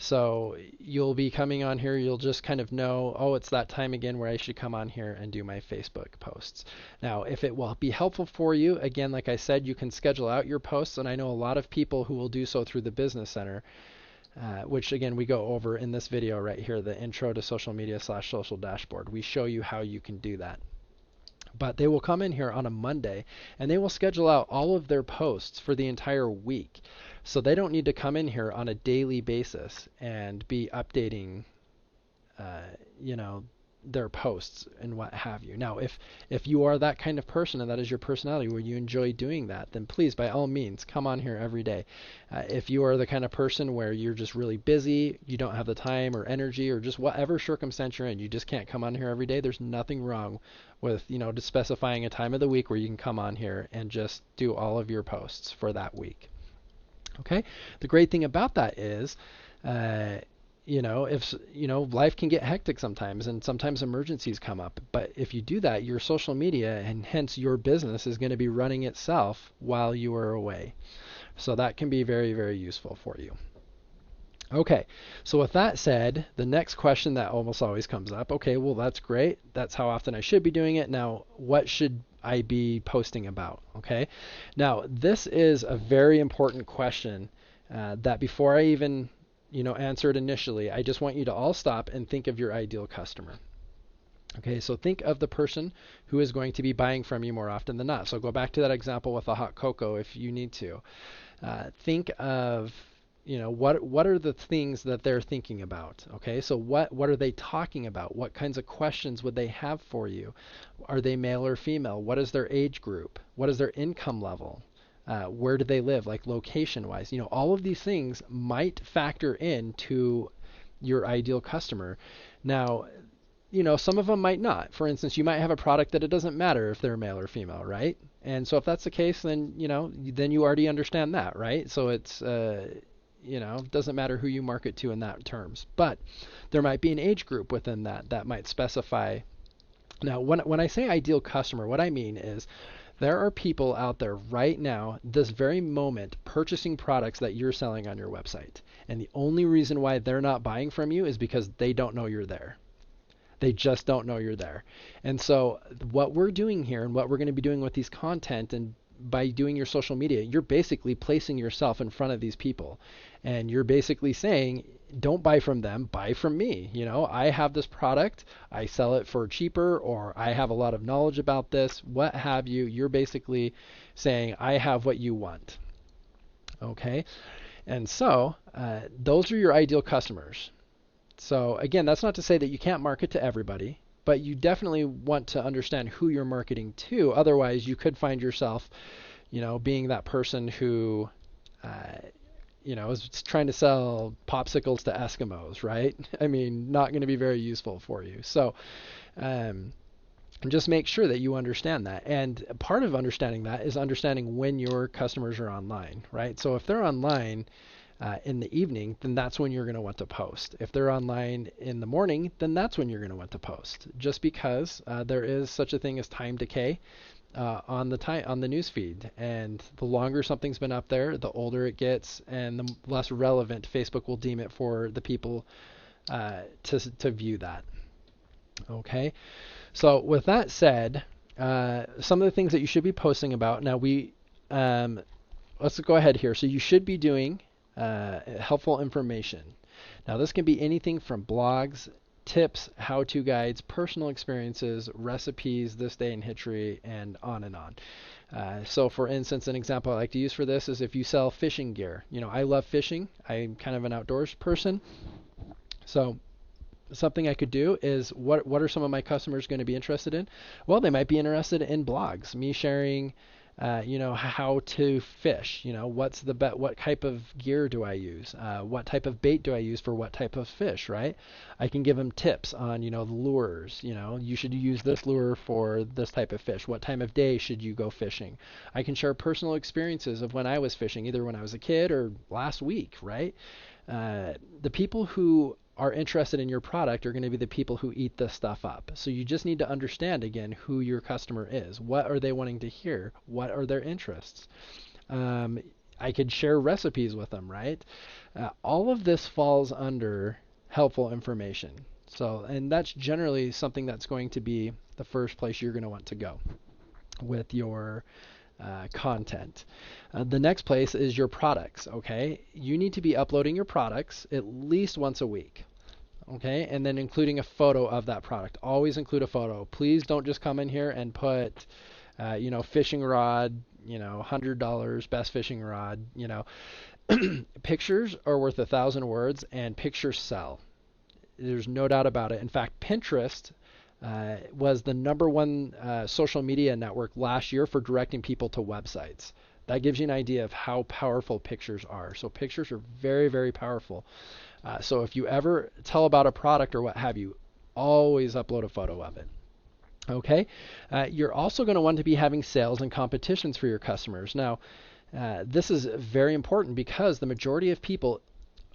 So you'll be coming on here, you'll just kind of know, oh, it's that time again where I should come on here and do my Facebook posts. Now, if it will be helpful for you, again, like I said, you can schedule out your posts, and I know a lot of people who will do so through the Business Center, which again, we go over in this video right here, the Intro to Social Media / Social Dashboard. We show you how you can do that. But they will come in here on a Monday, and they will schedule out all of their posts for the entire week. So they don't need to come in here on a daily basis and be updating, their posts and what have you. Now, if you are that kind of person and that is your personality where you enjoy doing that, then please, by all means, come on here every day. If you are the kind of person where you're just really busy, you don't have the time or energy or just whatever circumstance you're in, you just can't come on here every day, there's nothing wrong with, just specifying a time of the week where you can come on here and just do all of your posts for that week. Okay? The great thing about that is, if life can get hectic sometimes, and sometimes emergencies come up. But if you do that, your social media and hence your business is going to be running itself while you are away. So that can be very, very useful for you. Okay, so with that said, the next question that almost always comes up, okay, well, that's great. That's how often I should be doing it. Now, what should I be posting about? Okay, now this is a very important question that before I even answer it initially, I just want you to all stop and think of your ideal customer. Okay, so think of the person who is going to be buying from you more often than not. So go back to that example with the hot cocoa if you need to. Think of what are the things that they're thinking about? Okay, so what are they talking about? What kinds of questions would they have for you? Are they male or female? What is their age group? What is their income level? Where do they live, like location-wise? All of these things might factor into your ideal customer. Now, some of them might not. For instance, you might have a product that it doesn't matter if they're male or female, right? And so if that's the case, then then you already understand that, right? So it's doesn't matter who you market to in that terms. But there might be an age group within that might specify. Now, when I say ideal customer, what I mean is there are people out there right now, this very moment, purchasing products that you're selling on your website. And the only reason why they're not buying from you is because they don't know you're there. They just don't know you're there. And so what we're doing here and what we're going to be doing with these content and by doing your social media, you're basically placing yourself in front of these people. And you're basically saying, don't buy from them, buy from me. I have this product, I sell it for cheaper, or I have a lot of knowledge about this, what have you. You're basically saying, I have what you want. Okay? And so those are your ideal customers. So again, that's not to say that you can't market to everybody, but you definitely want to understand who you're marketing to. Otherwise, you could find yourself, being that person who, is trying to sell popsicles to Eskimos, right? I mean, not going to be very useful for you. So just make sure that you understand that. And part of understanding that is understanding when your customers are online, right? So if they're online in the evening, then that's when you're going to want to post. If they're online in the morning, then that's when you're going to want to post. Just because there is such a thing as time decay on the news feed, and the longer something's been up there, the older it gets, and the less relevant Facebook will deem it for the people to view that. Okay, so with that said, some of the things that you should be posting about. Now let's go ahead here. So you should be doing helpful information. Now this can be anything from blogs, tips, how-to guides, personal experiences, recipes, this day in history, and on and on. So for instance, an example I like to use for this is if you sell fishing gear. I love fishing. I'm kind of an outdoors person. So something I could do is what are some of my customers going to be interested in? Well, they might be interested in blogs, me sharing how to fish, what's what type of gear do I use? What type of bait do I use for what type of fish, right? I can give them tips on, the lures, you should use this lure for this type of fish. What time of day should you go fishing? I can share personal experiences of when I was fishing, either when I was a kid or last week, right? The people who are interested in your product are going to be the people who eat this stuff up. So you just need to understand, again, who your customer is. What are they wanting to hear? What are their interests? I could share recipes with them, right? All of this falls under helpful information. And that's generally something that's going to be the first place you're going to want to go with your content. The next place is your products, okay? You need to be uploading your products at least once a week, okay? And then including a photo of that product. Always include a photo. Please don't just come in here and put, fishing rod, $100, best fishing rod, Pictures are worth 1,000 words, and pictures sell. There's no doubt about it. In fact, Pinterest was the #1 social media network last year for directing people to websites. That gives you an idea of how powerful pictures are. So pictures are very, very powerful. So if you ever tell about a product or what have you, always upload a photo of it. Okay. You're also going to want to be having sales and competitions for your customers. Now, this is very important because the majority of people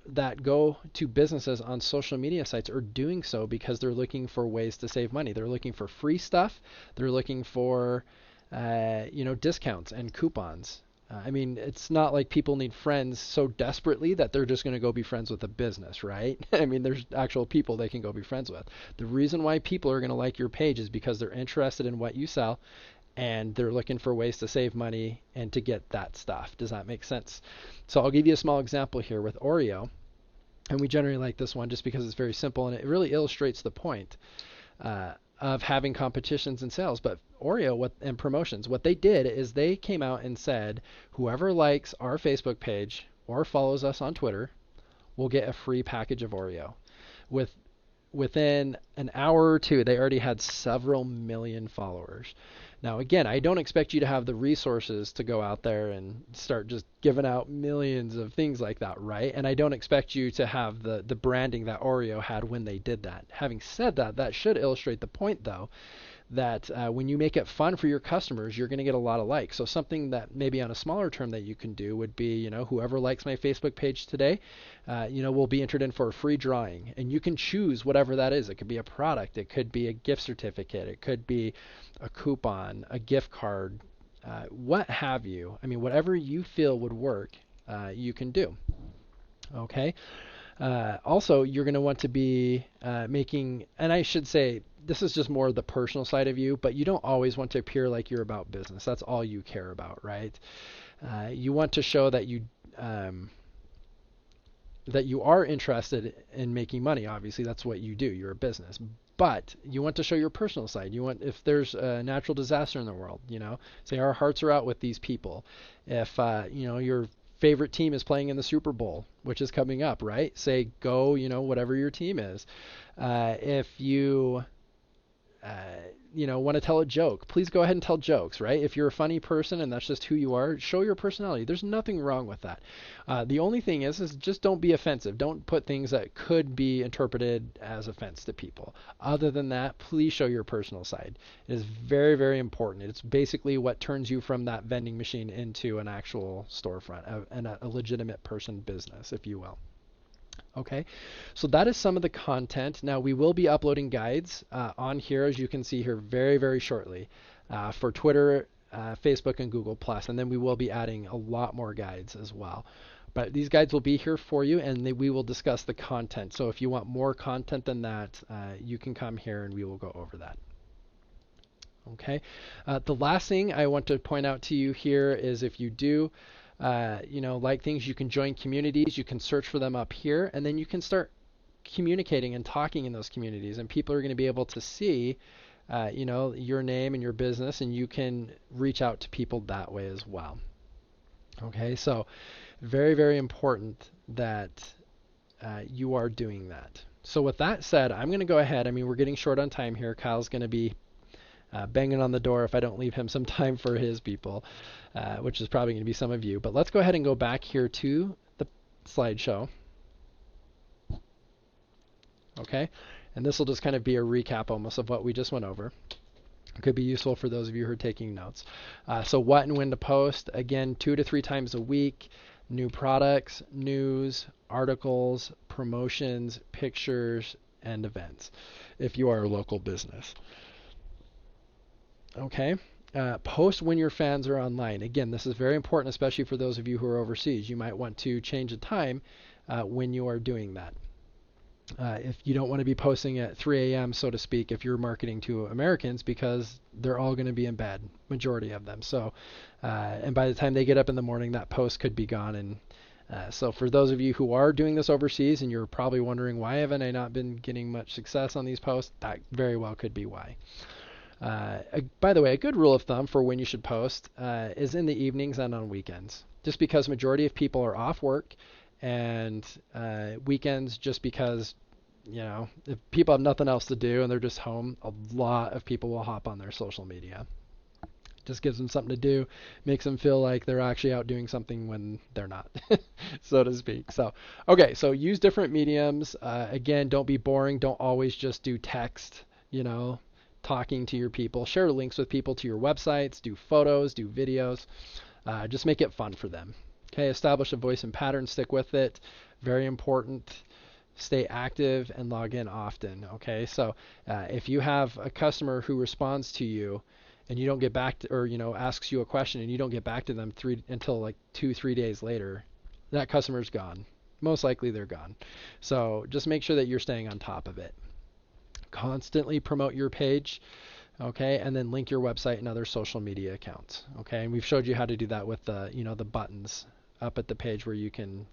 that go to businesses on social media sites are doing so because they're looking for ways to save money. They're looking for free stuff. They're looking for, discounts and coupons. It's not like people need friends so desperately that they're just going to go be friends with a business, right? There's actual people they can go be friends with. The reason why people are going to like your page is because they're interested in what you sell, and they're looking for ways to save money and to get that stuff. Does that make sense? So I'll give you a small example here with Oreo. And we generally like this one just because it's very simple and it really illustrates the point of having competitions and sales. But Oreo and promotions, what they did is they came out and said, whoever likes our Facebook page or follows us on Twitter will get a free package of Oreo. Within an hour or two, they already had several million followers. Now, again, I don't expect you to have the resources to go out there and start just giving out millions of things like that, right? And I don't expect you to have the branding that Oreo had when they did that. Having said that, that should illustrate the point, though, that when you make it fun for your customers, you're going to get a lot of likes. So something that maybe on a smaller term that you can do would be, whoever likes my Facebook page today, will be entered in for a free drawing. And you can choose whatever that is. It could be a product. It could be a gift certificate. It could be a coupon, a gift card, what have you. Whatever you feel would work, you can do. Okay. Also, you're going to want to be making, and I should say, this is just more the personal side of you, but you don't always want to appear like you're about business. That's all you care about, right? You want to show that you are interested in making money. Obviously, that's what you do. You're a business. But you want to show your personal side. You want, if there's a natural disaster in the world, say our hearts are out with these people. If, your favorite team is playing in the Super Bowl, which is coming up, right? Say go, whatever your team is. If you want to tell a joke, please go ahead and tell jokes, right? If you're a funny person and that's just who you are, show your personality. There's nothing wrong with that. The only thing is just don't be offensive. Don't put things that could be interpreted as offense to people. Other than that, please show your personal side. It is very, very important. It's basically what turns you from that vending machine into an actual storefront and a legitimate person business, if you will. Okay, so that is some of the content. Now we will be uploading guides on here, as you can see here, very, very shortly for Twitter, Facebook, and Google+, and then we will be adding a lot more guides as well. But these guides will be here for you, and we will discuss the content. So if you want more content than that, you can come here and we will go over that. Okay, the last thing I want to point out to you here is if you do like things, you can join communities, you can search for them up here, and then you can start communicating and talking in those communities, and people are going to be able to see, your name and your business, and you can reach out to people that way as well. Okay, so very, very important that you are doing that. So with that said, I'm going to go ahead. We're getting short on time here. Kyle's going to be banging on the door if I don't leave him some time for his people, which is probably going to be some of you. But let's go ahead and go back here to the slideshow. Okay, and this will just kind of be a recap almost of what we just went over. It could be useful for those of you who are taking notes. So what and when to post. Again, 2 to 3 times a week. New products, news, articles, promotions, pictures, and events if you are a local business. Okay, post when your fans are online. Again, this is very important, especially for those of you who are overseas. You might want to change the time when you are doing that. If you don't want to be posting at 3 a.m., so to speak, if you're marketing to Americans, because they're all going to be in bed, majority of them. So, and by the time they get up in the morning, that post could be gone. And so for those of you who are doing this overseas and you're probably wondering, why haven't I not been getting much success on these posts? That very well could be why. By the way, a good rule of thumb for when you should post is in the evenings and on weekends, just because majority of people are off work, and weekends, just because, if people have nothing else to do and they're just home, a lot of people will hop on their social media. Just gives them something to do, makes them feel like they're actually out doing something when they're not, so to speak. So, okay, so use different mediums. Again, don't be boring. Don't always just do text, talking to your people. Share links with people to your websites, do photos, do videos. Just make it fun for them. Okay, establish a voice and pattern, stick with it. Very important. Stay active and log in often. Okay, so if you have a customer who responds to you and you don't get back to, or asks you a question and you don't get back to them until like 2-3 days later, that customer's gone. Most likely they're gone. So just make sure that you're staying on top of it. Constantly promote your page, okay, and then link your website and other social media accounts, okay. And we've showed you how to do that with the the buttons up at the page where you can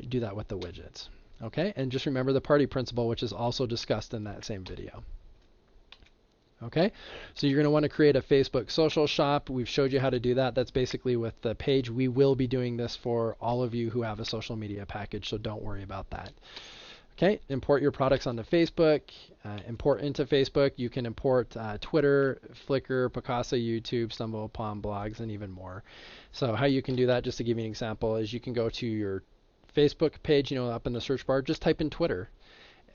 do that with the widgets, okay. And just remember the party principle, which is also discussed in that same video. Okay, so you're going to want to create a Facebook social shop. We've showed you how to do that. That's basically with the page. We will be doing this for all of you who have a social media package, so don't worry about that. Okay, import your products onto Facebook, import into Facebook. You can import Twitter, Flickr, Picasa, YouTube, StumbleUpon, blogs, and even more. So how you can do that, just to give you an example, is you can go to your Facebook page, up in the search bar, just type in Twitter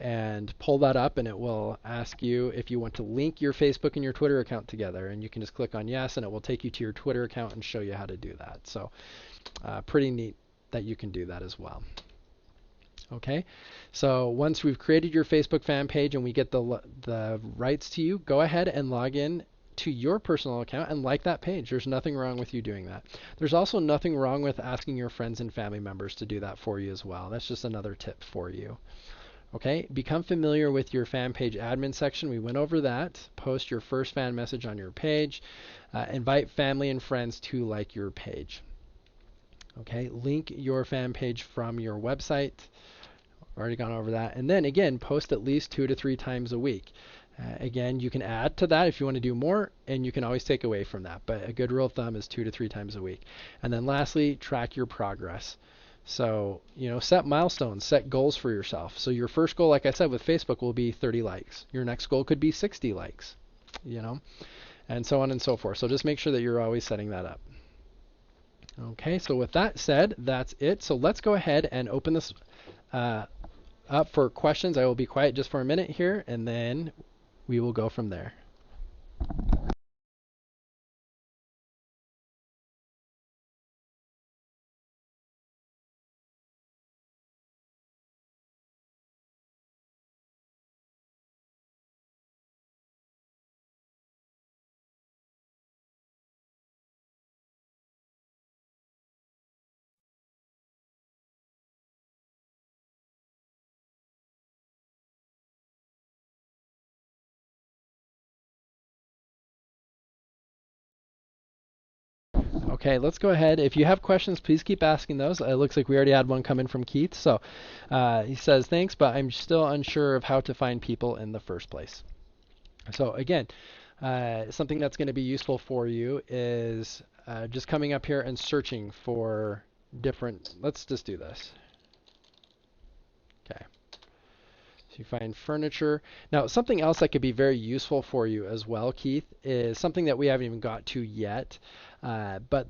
and pull that up, and it will ask you if you want to link your Facebook and your Twitter account together. And you can just click on yes, and it will take you to your Twitter account and show you how to do that. So pretty neat that you can do that as well. Okay, so once we've created your Facebook fan page and we get the rights to you, go ahead and log in to your personal account and like that page. There's nothing wrong with you doing that. There's also nothing wrong with asking your friends and family members to do that for you as well. That's just another tip for you. Okay, become familiar with your fan page admin section. We went over that. Post your first fan message on your page. Invite family and friends to like your page. Okay, link your fan page from your website. Already gone over that. And then again, post at least 2 to 3 times a week. Again, you can add to that if you want to do more, and you can always take away from that. But a good rule of thumb is 2 to 3 times a week. And then lastly, track your progress. So, set milestones, set goals for yourself. So your first goal, like I said, with Facebook will be 30 likes. Your next goal could be 60 likes, and so on and so forth. So just make sure that you're always setting that up. Okay, so with that said, that's it. So let's go ahead and open this up for questions. I will be quiet just for a minute here, and then we will go from there. Okay, let's go ahead. If you have questions, please keep asking those. It looks like we already had one come in from Keith. So he says, thanks, but I'm still unsure of how to find people in the first place. So again, something that's going to be useful for you is just coming up here and searching for different, let's just do this. Okay. So you find furniture. Now, something else that could be very useful for you as well, Keith, is something that we haven't even got to yet, but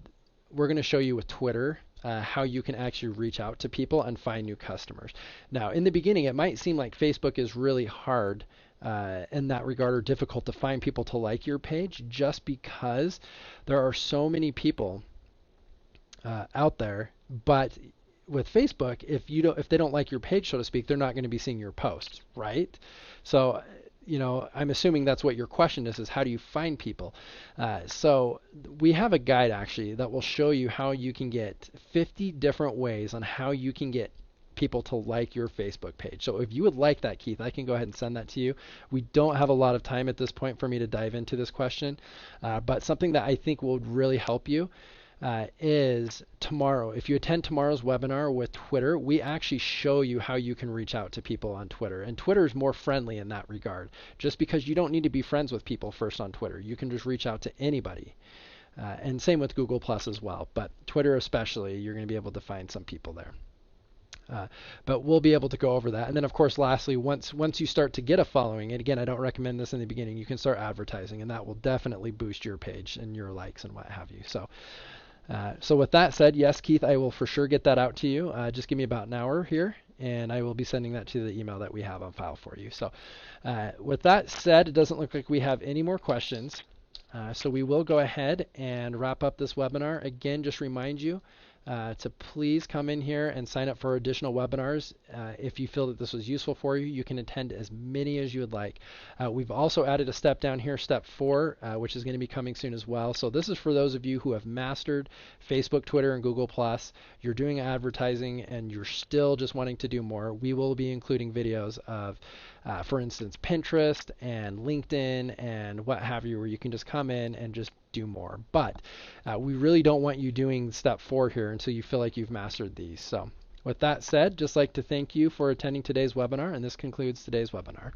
we're going to show you with Twitter how you can actually reach out to people and find new customers. Now, in the beginning, it might seem like Facebook is really hard in that regard, or difficult to find people to like your page, just because there are so many people out there. But with Facebook, if they don't like your page, so to speak, they're not going to be seeing your posts, right? So, I'm assuming that's what your question is how do you find people? So we have a guide actually that will show you how you can get 50 different ways on how you can get people to like your Facebook page. So if you would like that, Keith, I can go ahead and send that to you. We don't have a lot of time at this point for me to dive into this question, but something that I think will really help you is tomorrow. If you attend tomorrow's webinar with Twitter, we actually show you how you can reach out to people on Twitter. And Twitter is more friendly in that regard, just because you don't need to be friends with people first on Twitter. You can just reach out to anybody. And same with Google Plus as well. But Twitter especially, you're going to be able to find some people there. But we'll be able to go over that. And then, of course, lastly, once you start to get a following, and again, I don't recommend this in the beginning, you can start advertising, and that will definitely boost your page and your likes and what have you. So with that said, yes, Keith, I will for sure get that out to you. Just give me about an hour here, and I will be sending that to the email that we have on file for you. So with that said, it doesn't look like we have any more questions. So we will go ahead and wrap up this webinar. Again, just remind you to please come in here and sign up for additional webinars. If you feel that this was useful for you, you can attend as many as you would like. We've also added a step down here, step 4, which is going to be coming soon as well. So this is for those of you who have mastered Facebook, Twitter, and Google+. You're doing advertising and you're still just wanting to do more. We will be including videos of, for instance, Pinterest and LinkedIn and what have you, where you can just come in and just do more. But we really don't want you doing step 4 here until you feel like you've mastered these. So with that said, just like to thank you for attending today's webinar, and this concludes today's webinar.